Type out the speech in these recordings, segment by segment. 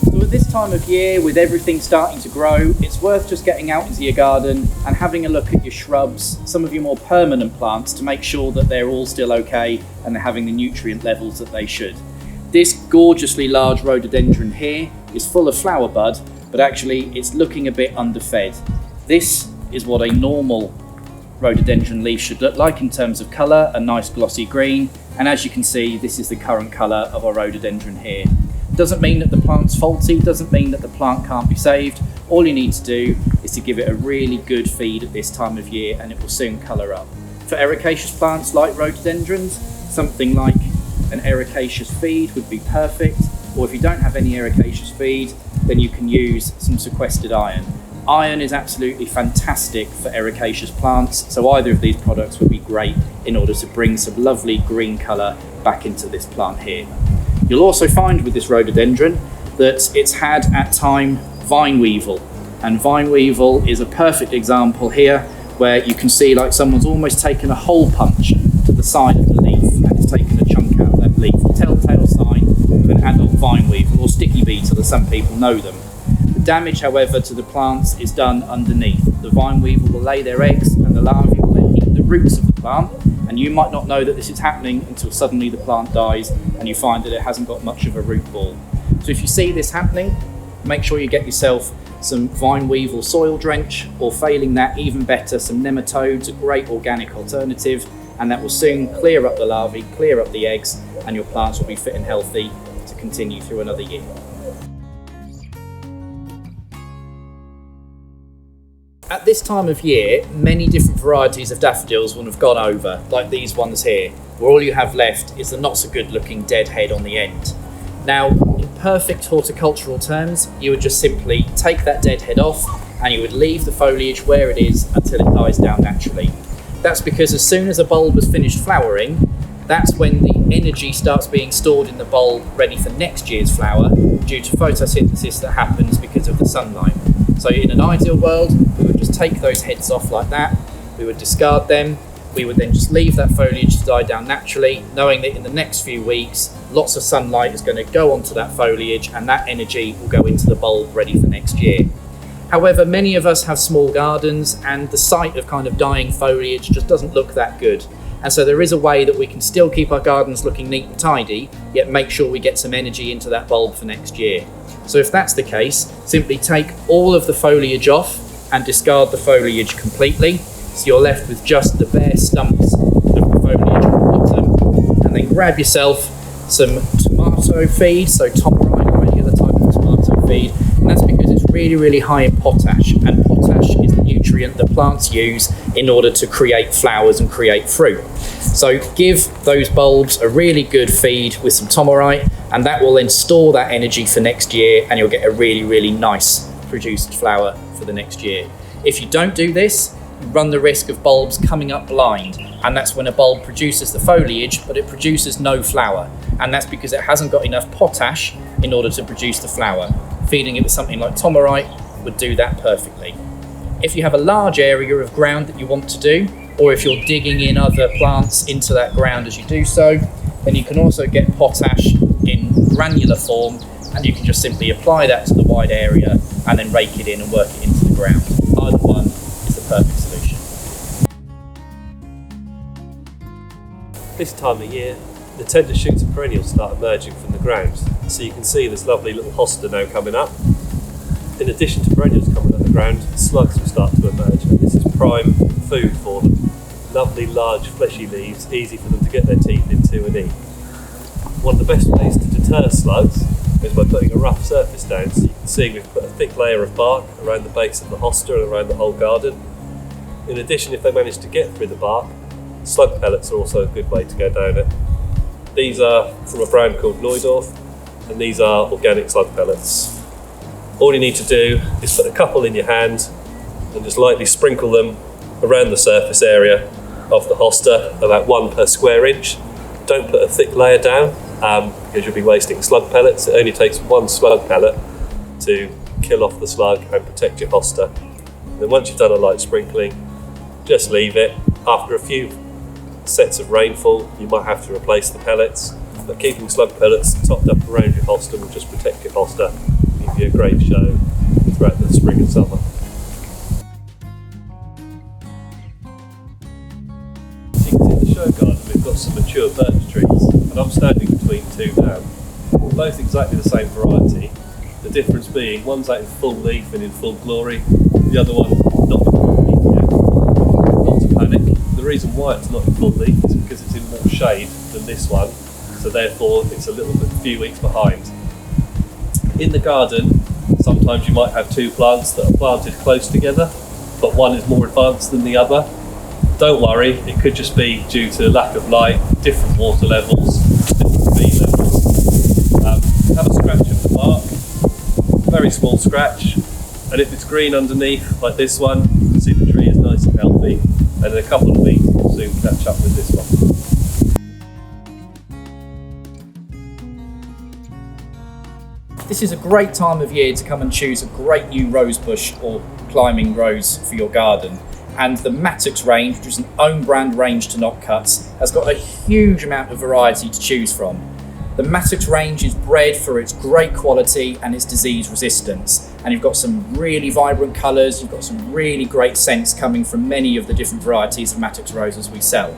So at this time of year, with everything starting to grow, it's worth just getting out into your garden and having a look at your shrubs, some of your more permanent plants, to make sure that they're all still okay and they're having the nutrient levels that they should. This gorgeously large rhododendron here is full of flower bud, but actually it's looking a bit underfed. This is what a normal rhododendron leaf should look like in terms of colour, a nice glossy green, and as you can see, this is the current colour of our rhododendron here. Doesn't mean that the plant's faulty, doesn't mean that the plant can't be saved. All you need to do is to give it a really good feed at this time of year and it will soon colour up. For ericaceous plants like rhododendrons, something like an ericaceous feed would be perfect, or if you don't have any ericaceous feed, then you can use some sequestered iron. Iron is absolutely fantastic for ericaceous plants, so either of these products would be great in order to bring some lovely green colour back into this plant here. You'll also find with this rhododendron that it's had at time vine weevil, and vine weevil is a perfect example here where you can see like someone's almost taken a hole punch to the side of the leaf and it's taken a chunk out of that leaf. A telltale sign of an adult vine weevil, or sticky beetle as some people know them. The damage, however, to the plants is done underneath. The vine weevil will lay their eggs and the larvae will then eat the roots of the plant, and you might not know that this is happening until suddenly the plant dies and you find that it hasn't got much of a root ball. So if you see this happening, make sure you get yourself some vine weevil soil drench, or failing that, even better, some nematodes, a great organic alternative, and that will soon clear up the larvae, clear up the eggs, and your plants will be fit and healthy to continue through another year. At this time of year, many different varieties of daffodils will have gone over, like these ones here, where all you have left is the not so good looking dead head on the end. Now, in perfect horticultural terms, you would just simply take that dead head off and you would leave the foliage where it is until it dies down naturally. That's because as soon as a bulb has finished flowering, that's when the energy starts being stored in the bulb ready for next year's flower due to photosynthesis that happens because of the sunlight. So in an ideal world, we would just take those heads off like that, we would discard them, we would then just leave that foliage to die down naturally, knowing that in the next few weeks, lots of sunlight is going to go onto that foliage and that energy will go into the bulb ready for next year. However, many of us have small gardens and the sight of kind of dying foliage just doesn't look that good. And so there is a way that we can still keep our gardens looking neat and tidy, yet make sure we get some energy into that bulb for next year. So if that's the case, simply take all of the foliage off and discard the foliage completely. So you're left with just the bare stumps of the foliage on the bottom. And then grab yourself some tomato feed, so tomarite or any other type of tomato feed. And that's because it's really, really high in potash. And potash is the nutrient that plants use in order to create flowers and create fruit. So give those bulbs a really good feed with some tomarite, and that will then store that energy for next year, and you'll get a really, really nice produced flower for the next year. If you don't do this, you run the risk of bulbs coming up blind, and that's when a bulb produces the foliage, but it produces no flower, and that's because it hasn't got enough potash in order to produce the flower. Feeding it with something like tomarite would do that perfectly. If you have a large area of ground that you want to do, or if you're digging in other plants into that ground as you do so, then you can also get potash in granular form, and you can just simply apply that to the wide area and then rake it in and work it into the ground. Either one is the perfect solution. This time of year, the tender shoots of perennials start emerging from the ground, so you can see this lovely little hosta now coming up. In addition to perennials coming up the ground, slugs will start to emerge, and this is prime food for them. Lovely large fleshy leaves, easy for them to get their teeth into and eat. One of the best ways to deter slugs is by putting a rough surface down. So you can see we've put a thick layer of bark around the base of the hosta and around the whole garden. In addition, if they manage to get through the bark, slug pellets are also a good way to go down it. These are from a brand called Neudorf, and these are organic slug pellets. All you need to do is put a couple in your hand and just lightly sprinkle them around the surface area of the hosta, about 1 per square inch. Don't put a thick layer down because you'll be wasting slug pellets. It only takes 1 slug pellet to kill off the slug and protect your hosta. And then once you've done a light sprinkling, just leave it. After a few sets of rainfall, you might have to replace the pellets, but keeping slug pellets topped up around your hosta will just protect your hosta give you a great show throughout the spring and summer. So you can see in the show garden we've got some mature birch trees, and I'm standing between two now. Both exactly the same variety, the difference being one's out in full leaf and in full glory, the other one not in full leaf yet. Not to panic, the reason why it's not in full leaf is because it's in more shade than this one, so therefore it's a few weeks behind. In the garden, sometimes you might have two plants that are planted close together, but one is more advanced than the other. Don't worry, it could just be due to lack of light, different water levels, different feed levels. Have a scratch of the bark, very small scratch, and if it's green underneath, like this one, you can see the tree is nice and healthy, and in a couple of weeks we'll soon catch up with this one. This is a great time of year to come and choose a great new rose bush or climbing rose for your garden. And the Vitex range, which is an own brand range to Notcutts, has got a huge amount of variety to choose from. The Vitex range is bred for its great quality and its disease resistance. And you've got some really vibrant colours, you've got some really great scents coming from many of the different varieties of Vitex roses we sell.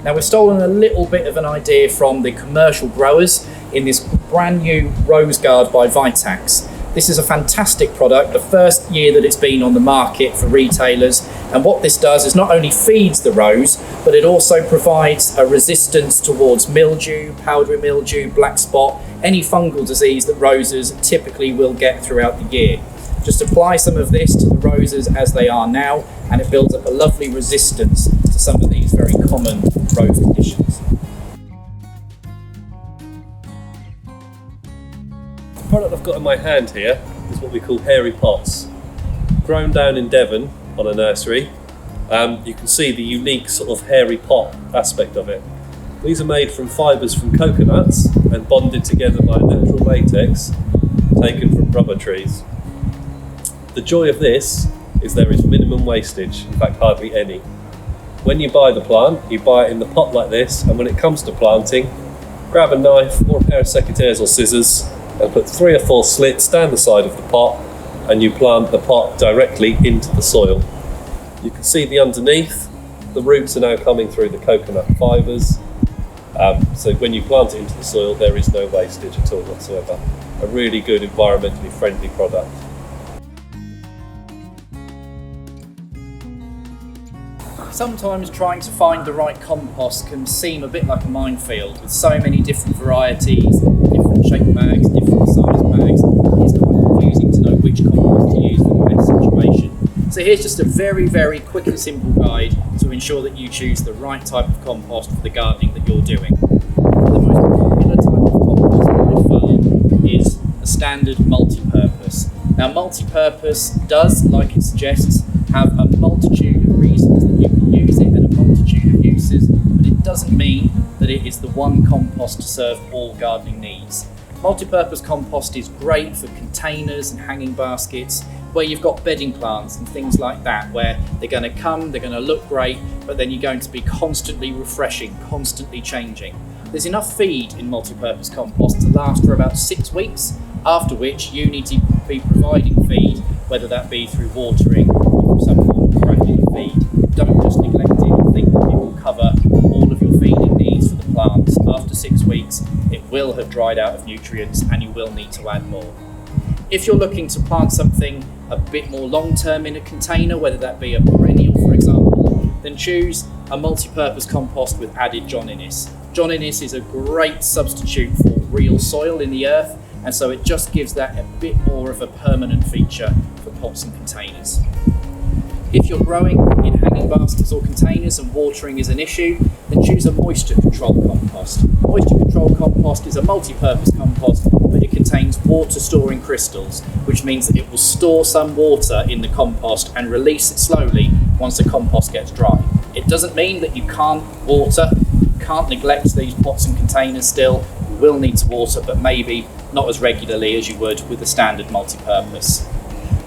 Now, we've stolen a little bit of an idea from the commercial growers in this brand new rose guard by Vitex. This is a fantastic product, the first year that it's been on the market for retailers, and what this does is not only feeds the rose, but it also provides a resistance towards mildew, powdery mildew, black spot, any fungal disease that roses typically will get throughout the year. Just apply some of this to the roses as they are now, and it builds up a lovely resistance to some of these very common rose conditions. The product I've got in my hand here is what we call hairy pots. Grown down in Devon on a nursery, you can see the unique sort of hairy pot aspect of it. These are made from fibres from coconuts and bonded together by natural latex taken from rubber trees. The joy of this is there is minimum wastage, in fact hardly any. When you buy the plant, you buy it in the pot like this, and when it comes to planting, grab a knife or a pair of secateurs or scissors and put 3 or 4 slits down the side of the pot, and you plant the pot directly into the soil. You can see the underneath, the roots are now coming through the coconut fibres, so when you plant it into the soil there is no wastage at all whatsoever. A really good environmentally friendly product. Sometimes trying to find the right compost can seem a bit like a minefield with so many different varieties, different shaped bags, different size bags. It's quite confusing to know which compost to use for the best situation. So here's just a very, very quick and simple guide to ensure that you choose the right type of compost for the gardening that you're doing. The most popular type of compost by far is a standard multi-purpose. Now, multi-purpose does, like it suggests, have a multitude of reasons that you can use it and a multitude of uses, but it doesn't mean that it is the one compost to serve all gardening needs. Multi-purpose compost is great for containers and hanging baskets where you've got bedding plants and things like that, where they're going to come, they're going to look great, but then you're going to be constantly refreshing, constantly changing. There's enough feed in multi-purpose compost to last for about 6 weeks, after which you need to be providing feed, whether that be through watering or some form of granular feed. Don't just neglect it and think that it will cover all of your feeding needs for the plants. After 6 weeks, it will have dried out of nutrients and you will need to add more. If you're looking to plant something a bit more long-term in a container, whether that be a perennial, for example, then choose a multi-purpose compost with added John Innes. John Innes is a great substitute for real soil in the earth, and so it just gives that a bit more of a permanent feature for pots and containers. If you're growing in hanging baskets or containers and watering is an issue, then choose a moisture control compost. Moisture control compost is a multi-purpose compost, but it contains water storing crystals, which means that it will store some water in the compost and release it slowly once the compost gets dry. It doesn't mean that you can't water, you can't neglect these pots and containers still. You will need to water, but maybe not as regularly as you would with a standard multi-purpose.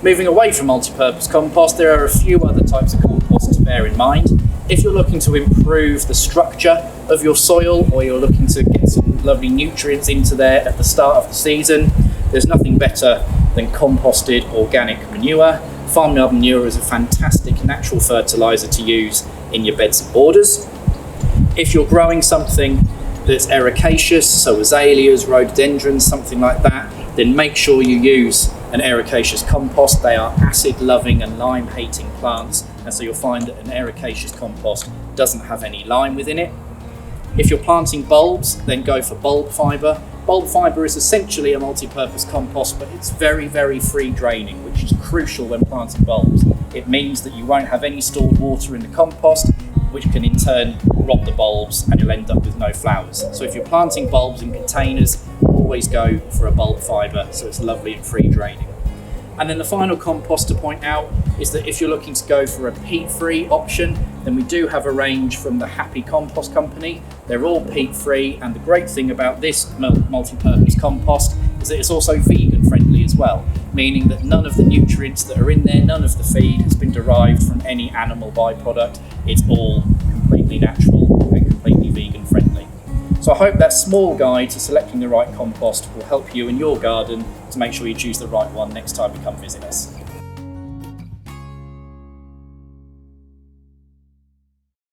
Moving away from multi-purpose compost, there are a few other types of compost to bear in mind. If you're looking to improve the structure of your soil, or you're looking to get some lovely nutrients into there at the start of the season, there's nothing better than composted organic manure. Farmyard manure is a fantastic natural fertiliser to use in your beds and borders. If you're growing something that's ericaceous, so azaleas, rhododendrons, something like that, then make sure you use an ericaceous compost. They are acid-loving and lime-hating plants, and so you'll find that an ericaceous compost doesn't have any lime within it. If you're planting bulbs, then go for bulb fibre. Bulb fibre is essentially a multi-purpose compost, but it's very, very free draining, which is crucial when planting bulbs. It means that you won't have any stored water in the compost, which can in turn rot the bulbs, and you'll end up with no flowers. So if you're planting bulbs in containers, always go for a bulb fibre, so it's lovely and free draining. And then the final compost to point out is that if you're looking to go for a peat-free option, then we do have a range from the Happy Compost Company. They're all peat-free, and the great thing about this multi-purpose compost is that it's also vegan-friendly as well, meaning that none of the nutrients that are in there, none of the feed has been derived from any animal byproduct. It's all completely natural and completely vegan-friendly. So I hope that small guide to selecting the right compost will help you in your garden to make sure you choose the right one next time you come visit us.